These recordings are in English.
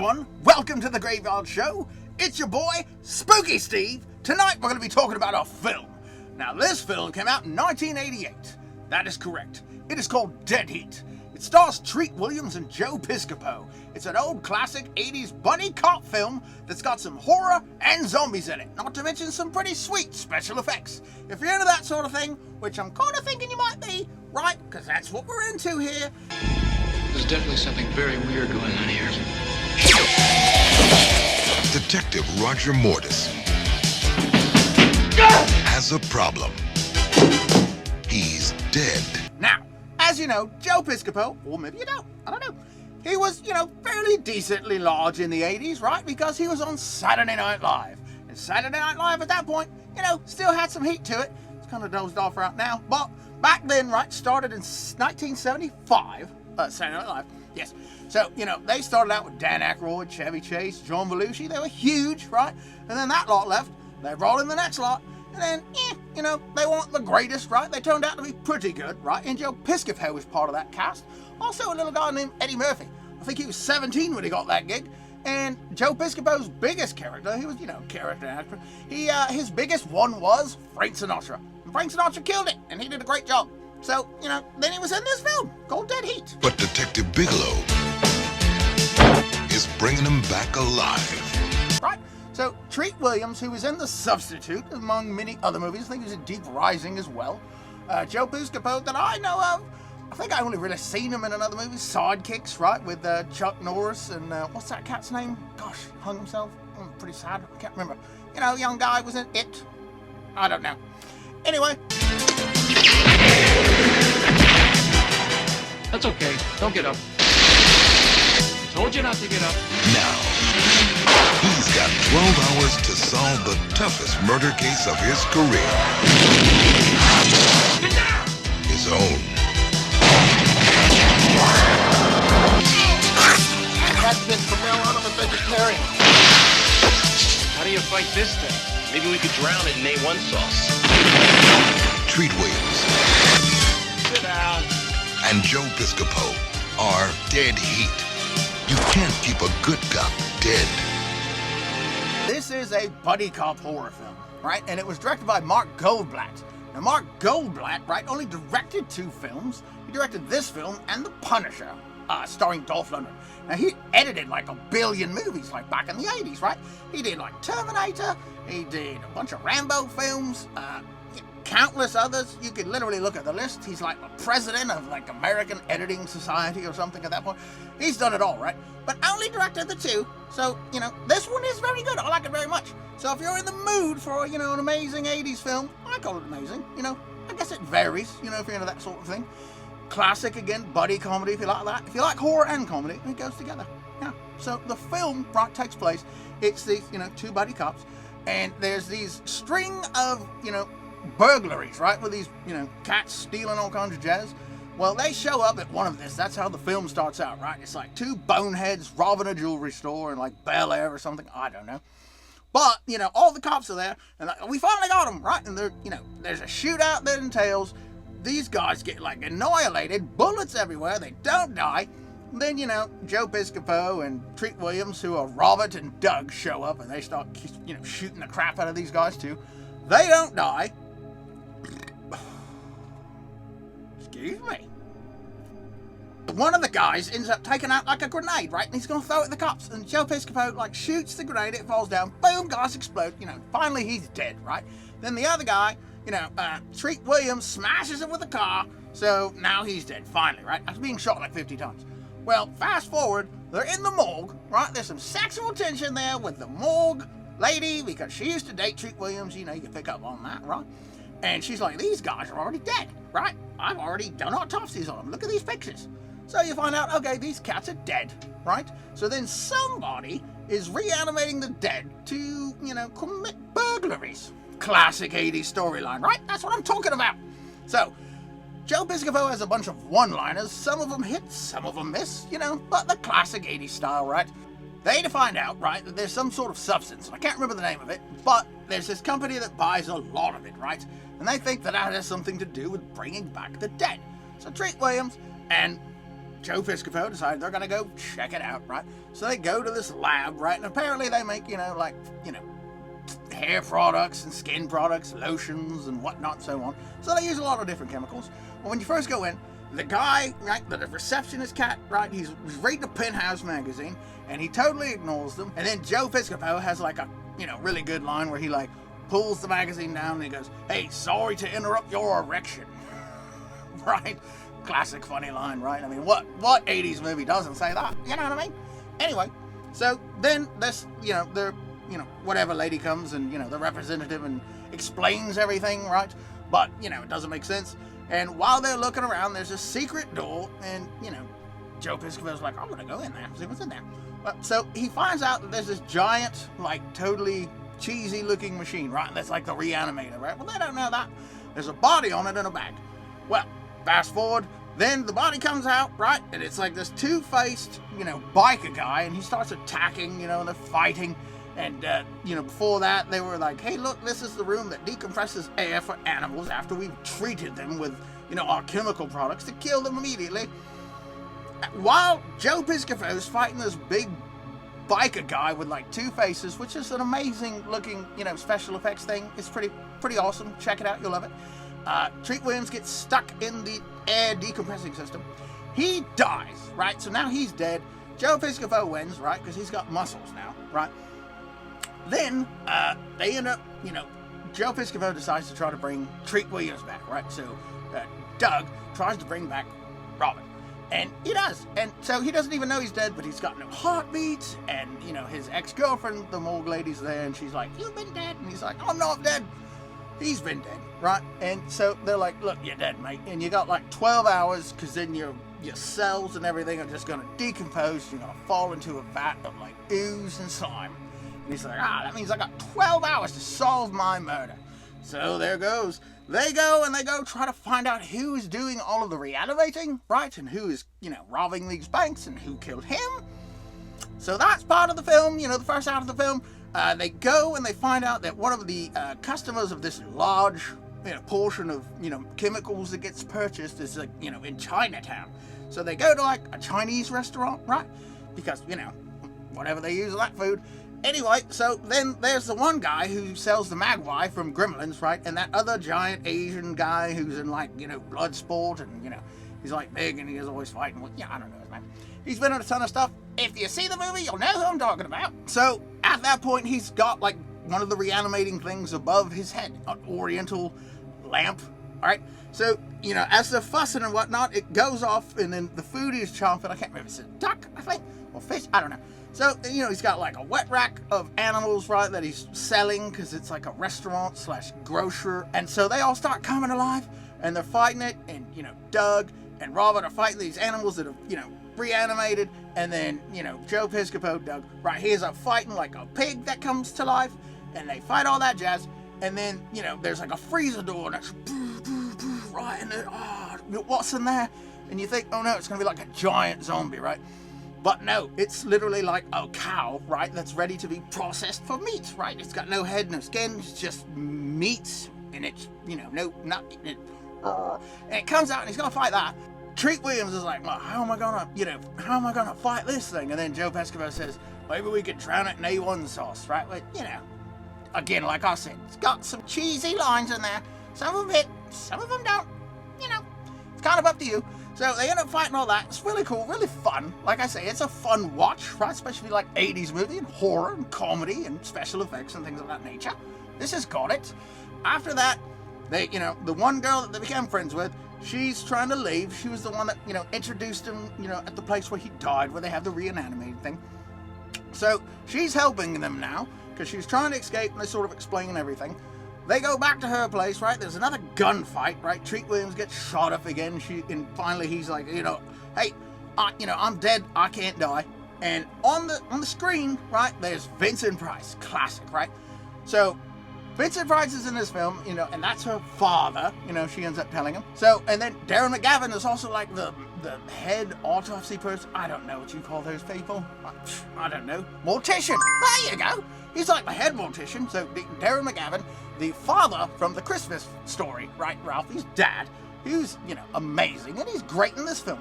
everyone, welcome to the Graveyard Show. It's your boy, Spooky Steve. Tonight we're going to be talking about a film. Now this film came out in 1988. That is correct. It is called Dead Heat. It stars Treat Williams and Joe Piscopo. It's an old classic 80s buddy cop film that's got some horror and zombies in it, not to mention some pretty sweet special effects. If you're into that sort of thing, which I'm kind of thinking you might be, right, because that's what we're into here. There's definitely something very weird going on here. Detective Roger Mortis has a problem. He's dead. Now, as you know, Joe Piscopo, or maybe you don't, I don't know, he was, fairly decently large in the 80s, right? Because he was on Saturday Night Live. And Saturday Night Live at that point, still had some heat to it. It's kind of dozed off right now. But back then, right, started in 1975. Saturday Night Live, yes. So, they started out with Dan Aykroyd, Chevy Chase, John Belushi. They were huge, right? And then that lot left. They rolled in the next lot. And then, they weren't the greatest, right? They turned out to be pretty good, right? And Joe Piscopo was part of that cast. Also a little guy named Eddie Murphy. I think he was 17 when he got that gig. And Joe Piscopo's biggest character, he was, character actor. His biggest one was Frank Sinatra. And Frank Sinatra killed it, and he did a great job. So, then he was in this film called Dead Heat. But Detective Bigelow is bringing him back alive. Right? So, Treat Williams, who was in The Substitute, among many other movies, I think he was in Deep Rising as well. Joe Piscopo, that I know of, I think I only really seen him in another movie, Sidekicks, right, with Chuck Norris and, what's that cat's name? Gosh, hung himself. Pretty sad, I can't remember. Young guy was in It. I don't know. Anyway. That's okay. Don't get up. Told you not to get up. Now, he's got 12 hours to solve the toughest murder case of his career. Get down! His own. That's been from now on, I'm a vegetarian. How do you fight this thing? Maybe we could drown it in A1 sauce. Treat Williams Sit down. and Joe Piscopo are dead heat. You can't keep a good cop dead. This is a buddy cop horror film, right? And it was directed by Mark Goldblatt. Now, Mark Goldblatt, right, only directed 2 films. He directed this film and The Punisher, starring Dolph Lundgren. Now, he edited like a billion movies, like back in the 80s, right? He did like Terminator, he did a bunch of Rambo films, countless others. You could literally look at the list. He's like the president of like American Editing Society or something at that point. He's done it all, right? But only directed the 2. So, this one is very good. I like it very much. So if you're in the mood for, an amazing 80s film, I call it amazing. I guess it varies, if you're into that sort of thing. Classic, again, buddy comedy, if you like that. If you like horror and comedy, it goes together. Yeah. So the film, right, takes place. It's these, 2 buddy cops. And there's these string of, burglaries, right? With these, cats stealing all kinds of jazz. Well, they show up at one of this. That's how the film starts out, right? It's like 2 boneheads robbing a jewelry store in like Bel Air or something. I don't know. But, all the cops are there. And like, we finally got them, right? And they're, there's a shootout that entails. These guys get like annihilated. Bullets everywhere. They don't die. And then, Joe Piscopo and Treat Williams, who are Robert and Doug, show up. And they start, shooting the crap out of these guys too. They don't die. Excuse me. One of the guys ends up taking out like a grenade, right? And he's going to throw it at the cops. And Joe Piscopo shoots the grenade. It falls down. Boom, guys explode. Finally he's dead, right? Then the other guy, Treat Williams smashes him with a car. So now he's dead, finally, right? After being shot like 50 times. Well, fast forward, they're in the morgue, right? There's some sexual tension there with the morgue lady because she used to date Treat Williams. You can pick up on that, right? And she's like, these guys are already dead, right? I've already done autopsies on them. Look at these pictures. So you find out, okay, these cats are dead, right? So then somebody is reanimating the dead to, commit burglaries. Classic 80s storyline, right? That's what I'm talking about. So, Joe Piscopo has a bunch of one-liners. Some of them hit, some of them miss, but the classic 80s style, right? They find out, right, that there's some sort of substance. I can't remember the name of it, but there's this company that buys a lot of it, right? And they think that has something to do with bringing back the dead. So Treat Williams and Joe Piscopo decided they're gonna go check it out, right? So they go to this lab, right? And apparently they make, hair products and skin products, lotions and whatnot, so on. So they use a lot of different chemicals. Well, when you first go in, the guy, right, the receptionist cat, right, he's reading a Penthouse magazine, and he totally ignores them. And then Joe Piscopo has like a, really good line where he like pulls the magazine down and he goes, "Hey, sorry to interrupt your erection." Right? Classic funny line, right? I mean, what 80s movie doesn't say that? You know what I mean? Anyway, so then this, whatever lady comes and, the representative and explains everything, right? But, it doesn't make sense. And while they're looking around, there's a secret door, and, Joe Piscopo's like, I'm gonna go in there, see what's in there. Well, so he finds out that there's this giant, like, totally cheesy looking machine, right? That's like the reanimator, right? Well, they don't know that. There's a body on it in a bag. Well, fast forward, then the body comes out, right? And it's like this two-faced, biker guy, and he starts attacking, and they're fighting. And, before that, they were like, hey, look, this is the room that decompresses air for animals after we've treated them with, our chemical products to kill them immediately. While Joe Piscopo is fighting this big biker guy with, like, two faces, which is an amazing-looking, special effects thing. It's pretty awesome. Check it out. You'll love it. Treat Williams gets stuck in the air decompressing system. He dies, right? So now he's dead. Joe Piscopo wins, right? Because he's got muscles now, right? Then, they end up, Joe Piscopo decides to try to bring Treat Williams back, right? So, Doug tries to bring back Robin. And he does. And so he doesn't even know he's dead, but he's got no heartbeat. And, his ex-girlfriend, the morgue lady's there, and she's like, you've been dead. And he's like, I'm not dead. He's been dead, right? And so they're like, look, you're dead, mate. And you got like 12 hours, because then your cells and everything are just going to decompose. You're going to fall into a vat of like ooze and slime. And he's like, that means I got 12 hours to solve my murder. So there goes. They go try to find out who is doing all of the reanimating, right? And who is, robbing these banks and who killed him. So that's part of the film, the first out of the film. They go and they find out that one of the customers of this large portion of, chemicals that gets purchased is, like, in Chinatown. So they go to, like, a Chinese restaurant, right? Because, whatever they use of that food. Anyway, so then there's the one guy who sells the Magpie from Gremlins, right? And that other giant Asian guy who's in, like, Bloodsport and, he's, like, big and he's always fighting with, I don't know his name. He's been in a ton of stuff. If you see the movie, you'll know who I'm talking about. So, at that point, he's got, like, one of the reanimating things above his head. An oriental lamp, alright? So, as they're fussing and whatnot, it goes off, and then the food he's chomping, I can't remember if it's a duck, I think, or fish, I don't know. So, he's got, like, a wet rack of animals, right, that he's selling, because it's like a restaurant/grocer. And so they all start coming alive, and they're fighting it, and, Doug and Robert are fighting these animals that have, reanimated, and then, Joe Piscopo, Doug, right, he's up fighting like a pig that comes to life, and they fight all that jazz, and then, there's like a freezer door, and it's, right, and then, what's in there? And you think, oh no, it's gonna be like a giant zombie, right? But no, it's literally like a cow, right, that's ready to be processed for meat, right? It's got no head, no skin, it's just meat, and it's, and it comes out, and he's gonna fight that. Treat Williams is like, well, how am I gonna fight this thing? And then Joe Piscopo says, maybe we could drown it in A1 sauce, right? But, again, like I said, it's got some cheesy lines in there. Some of them hit, some of them don't. It's kind of up to you. So they end up fighting all that. It's really cool, really fun. Like I say, it's a fun watch, right? Especially like 80's movie and horror and comedy and special effects and things of that nature. This has got it. After that, they, the one girl that they became friends with, she's trying to leave. She was the one that, introduced him, at the place where he died, where they have the reanimated thing. So she's helping them now, because she's trying to escape, and they're sort of explaining everything. They go back to her place, right? There's another gunfight, right? Treat Williams gets shot up again. And finally he's like, hey, I'm dead. I can't die. And on the screen, right, there's Vincent Price, classic, right? So Vincent Price is in this film, and that's her father, she ends up telling him. So, and then Darren McGavin is also like the head autopsy person. I don't know what you call those people. I don't know. Mortician. There you go. He's like the head mortician. So Darren McGavin, the father from the Christmas Story, right, Ralphie's dad, who's, amazing, and he's great in this film.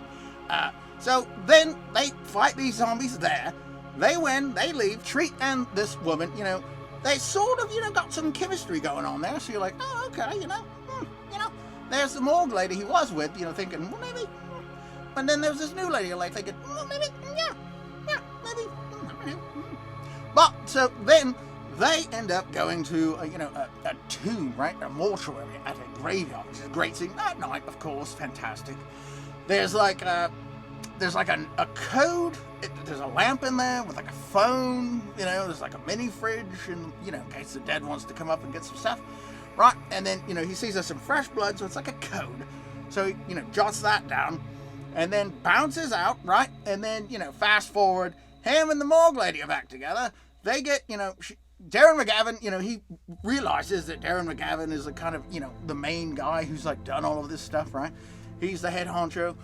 So then they fight these zombies there. They win, they leave. Treat and this woman, they sort of, got some chemistry going on there. So you're like, oh, okay, There's the morgue lady he was with, thinking, well, maybe. And then there's this new lady, like, thinking, well, maybe, maybe. I don't know. But, so then they end up going to, a tomb, right? A mortuary at a graveyard, which is a great scene. At night, of course, fantastic. There's like a code. There's a lamp in there with like a phone. There's like a mini fridge, and in case the dead wants to come up and get some stuff, right? And then he sees there's some fresh blood, so it's like a code. So he jots that down, and then bounces out, right? And then fast forward, him and the morgue lady are back together. They get Darren McGavin, he realizes that Darren McGavin is a kind of the main guy who's like done all of this stuff, right? He's the head honcho.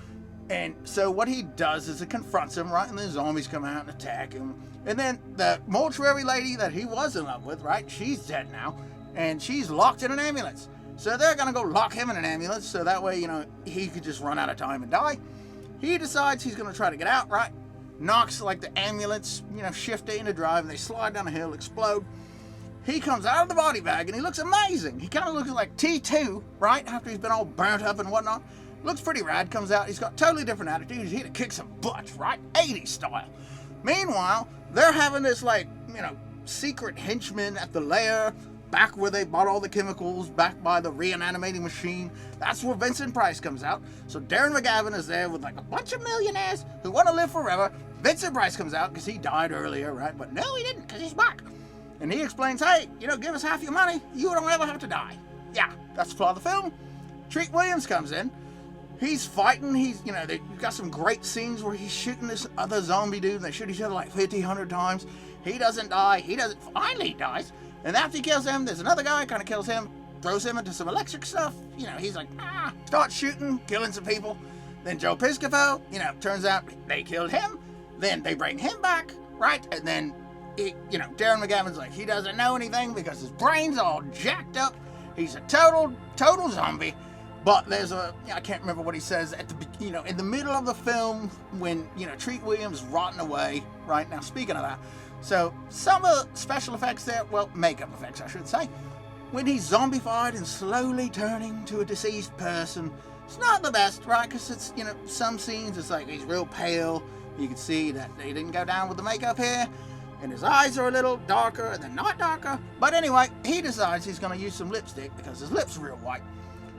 And so what he does is it confronts him, right? And the zombies come out and attack him. And then the mortuary lady that he was in love with, right? She's dead now. And she's locked in an ambulance. So they're going to go lock him in an ambulance. So that way, he could just run out of time and die. He decides he's going to try to get out, right? Knocks like the ambulance, shifty into drive. And they slide down a hill, explode. He comes out of the body bag and he looks amazing. He kind of looks like T2, right? After he's been all burnt up and whatnot. Looks pretty rad, comes out, he's got totally different attitude, he's here to kick some butt, right? 80's style. Meanwhile, they're having this secret henchman at the lair, back where they bought all the chemicals, back by the reanimating machine. That's where Vincent Price comes out. So Darren McGavin is there with like a bunch of millionaires who want to live forever. Vincent Price comes out because he died earlier, right? But no, he didn't, because he's back. And he explains, hey, give us half your money, you don't ever have to die. Yeah, that's the plot of the film. Treat Williams comes in. He's fighting, they've got some great scenes where he's shooting this other zombie dude, and they shoot each other like 50, 100 times. He doesn't die, finally he dies. And after he kills him, there's another guy, kind of kills him, throws him into some electric stuff. He's like, starts shooting, killing some people. Then Joe Piscopo, turns out they killed him. Then they bring him back, right? And then, Darren McGavin's like, he doesn't know anything because his brain's all jacked up. He's a total zombie. But there's I can't remember what he says at the, in the middle of the film when, Treat Williams is rotting away, right? Now, speaking of that, so some of the special effects there, well, makeup effects, I should say, when he's zombified and slowly turning to a deceased person, it's not the best, right? Because it's, some scenes, it's like he's real pale. You can see that they didn't go down with the makeup here. And his eyes are a little darker and then not darker. But anyway, he decides he's going to use some lipstick because his lips are real white.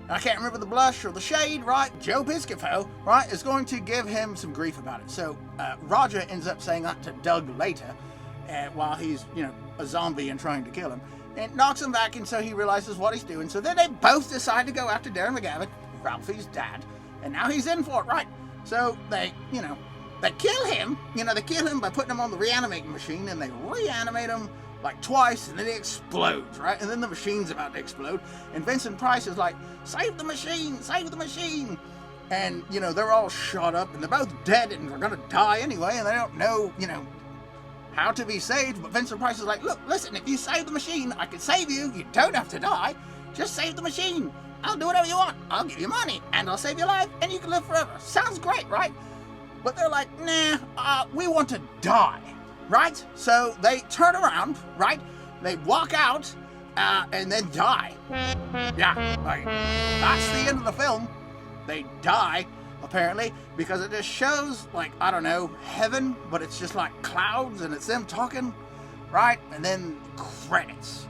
I can't remember the blush or the shade, right? Joe Piscopo, right, is going to give him some grief about it. So Roger ends up saying that to Doug later while he's, a zombie and trying to kill him. And knocks him back, and so he realizes what he's doing. So then they both decide to go after Darren McGavin, Ralphie's dad. And now he's in for it, right? So they kill him. They kill him by putting him on the reanimating machine, and they reanimate him like twice, and then he explodes, right? And then the machine's about to explode, and Vincent Price is like, save the machine, save the machine. And, they're all shot up, and they're both dead, and they're gonna die anyway, and they don't know, how to be saved. But Vincent Price is like, look, listen, if you save the machine, I can save you. You don't have to die. Just save the machine. I'll do whatever you want. I'll give you money, and I'll save your life, and you can live forever. Sounds great, right? But they're like, nah, we want to die. Right? So they turn around, right? They walk out, and then die. Yeah, that's the end of the film. They die, apparently, because it just shows, I don't know, heaven, but it's just like clouds, and it's them talking, right? And then credits.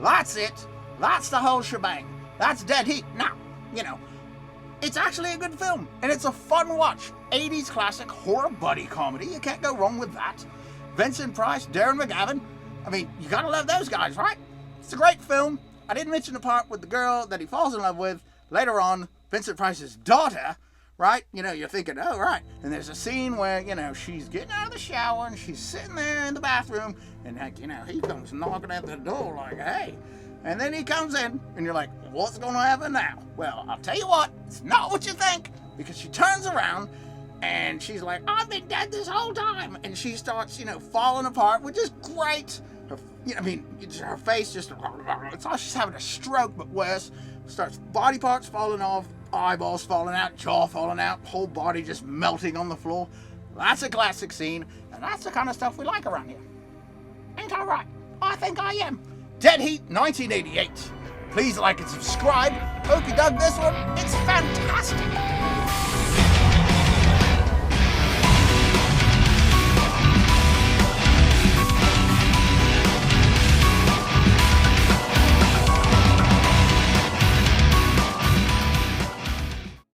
That's it. That's the whole shebang. That's dead heat. Now, it's actually a good film, and it's a fun watch. 80's classic horror buddy comedy. You can't go wrong with that. Vincent Price, Darren McGavin. I mean, you gotta love those guys, right? It's a great film. I didn't mention the part with the girl that he falls in love with later on, Vincent Price's daughter, right? You're thinking, oh, right. And there's a scene where, she's getting out of the shower and she's sitting there in the bathroom, and he comes knocking at the door like, hey. And then he comes in, and you're like, what's gonna happen now? Well, I'll tell you what, it's not what you think, because she turns around, and she's like, I've been dead this whole time. And she starts, falling apart, which is great. Her face just, it's like she's having a stroke, but worse. Starts body parts falling off, eyeballs falling out, jaw falling out, whole body just melting on the floor. That's a classic scene, and that's the kind of stuff we like around here. Ain't I right? I think I am. Dead Heat 1988. Please like and subscribe. Hope you dug this one. It's fantastic.